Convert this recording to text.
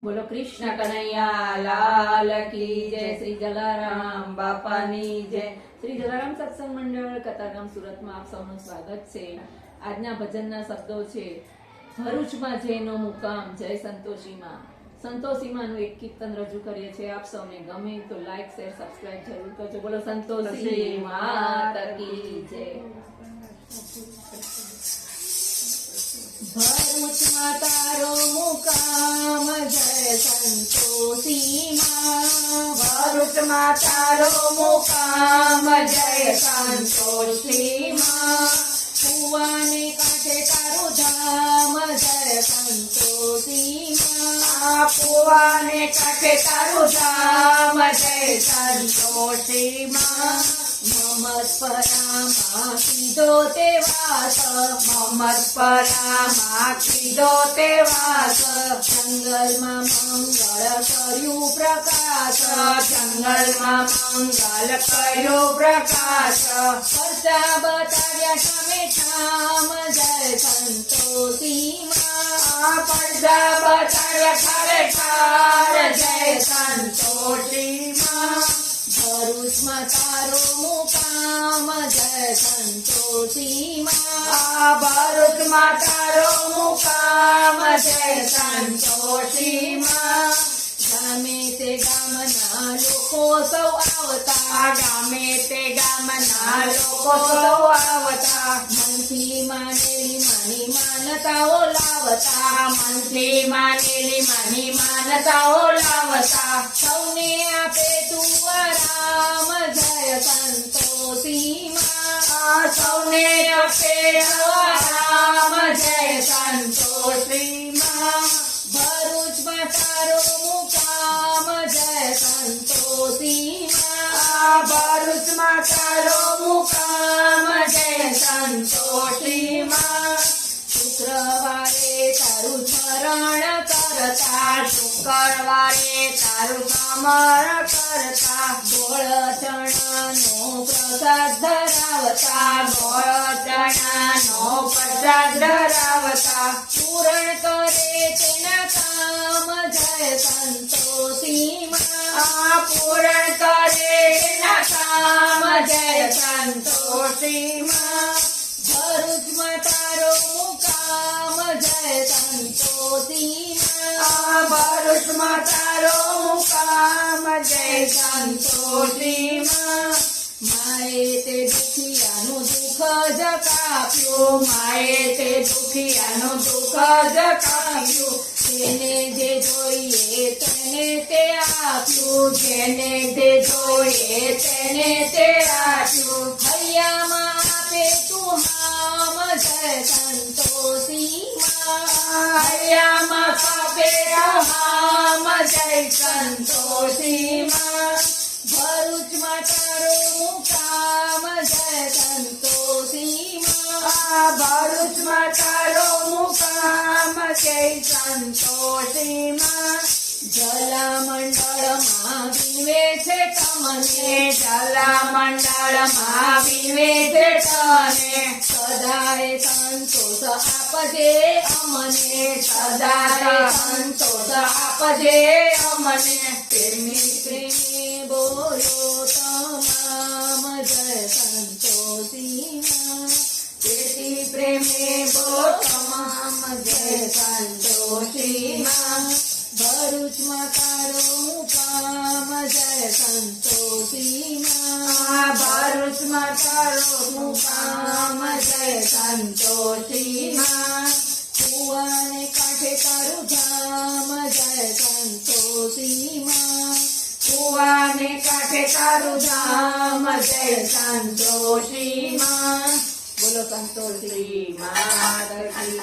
બોલો કૃષ્ણ કનૈયા લાલ કી જય, શ્રી જલારામ બાપાની જય। શ્રી જલારામ સત્સંગ મંડળ કતારગામ સુરતમાં આપ સૌનું સ્વાગત છે। આજના ભજનના શબ્દો છે, ભરૂચમાં જયનો મુકામ જય સંતોષીમાં। સંતોષીમાંનું એક કીર્તન રજૂ કરીએ છીએ। આપ સૌને ગમે તો લાઈક શેર સબસ્ક્રાઇબ જરૂર કરજો। બોલો સંતોષી માત કી જય। ભરૂચમાં તારો મુકામ જય સંતોષીમાં, ભરૂચમાં તારો મુકામ જય સંતોષીમાં, કુવાને કાંઠે તારું ધામ જય સંતોષીમાં, કુવાને કાંઠે તારું ધામ જય સંતોષીમાં, મમત પરામાં કીધો તે વાસ, મમત પરામાં કીધો તે વાસ, જંગલમાં મંગળ કર્યું પ્રકાશ, જંગલમાં મંગલ કર્યો પ્રકાશ, પરચા બતાવ્યા સામે ઠામ જય સંતોષીમાં, પડદા બતાવ્યા ઠારે ઠાર જય સંતોષીમાં, ભરૂચમાં તારો મુકામ જય સંતોષીમાં, ભરૂચમાં તારો મુકામ જય સંતોષીમાં, ગામે તે ગામના લોકો સૌ આવતા, ગામે તે ગામના લોકો સૌ આવતા, મનથી માનેલી માની માનતાઓ લાવતા, મનથી માનેલી માની માનતાઓ લાવતા, સૌને આપે તું આરામ જય સંતોષીમાં, સૌને આપે આરામ જય સંતોષીમાં, ભરૂચમાં તારો મુકામ જય સંતોષીમાં, ભરૂચમાં તારો મુકામ જય સંતોષીમાં, શુક્રવારે તારું સ્મરણ કરતા, શુક્રવારે તારું સ્મરણ કરતા, ગોળ ચણાનો પ્રસાદ ધરાવતા, ગોળ ચણાનો પ્રસાદ ધરાવતા, પૂરણ કરે તેના કામ જય સંતોષીમાં, પૂરણ કરે એના કામ જય સંતોષીમાં, ભરૂચમાં તારો મુકામ જય સંતોષીમાં, ભરૂચમાં તારો મુકામ જય સંતોષીમાં, માએ તે દુખિયાનું દુઃખ જ કાપ્યું, માએ તે દુખિયાનું દુઃખ જ કાપ્યું, તેને જે જોઈએ તેને તે આપ્યું, જેને તે જોઈએ તેને તે આપ્યું, હૈયામાં આપે તું હામ જય સંતોષીમાં, હૈયામાં કાપે હામ જય સંતોષીમાં, ભરૂચમાં તારો મુકામ જય સંતોષીમાં, ભરૂચમાં તારો મુકામ જય સંતોષીમાં, જલામંડળમાં વિવે છે તમને, જલામંડળમાં વિવે છે તને, સદાય સંતોષ આપજે અમને, સદાય સંતોષ આપજે અમને, પ્રેમી પ્રેમી બોલો તમામ જય સંતોષીમાં, તેથી પ્રેમે બો તમામ જય સંતોષીમાં, ભરૂચમાં તારો મુકામ જય સંતોષીમાં, ભરૂચમાં તારો મુકામ જય સંતોષીમાં, કુવાને કાંઠે તારું ધામ જય સંતોષીમાં, કુવાને કાંઠે તારું ધામ જય સંતોષીમાં, બોલો સંતોષી માત કી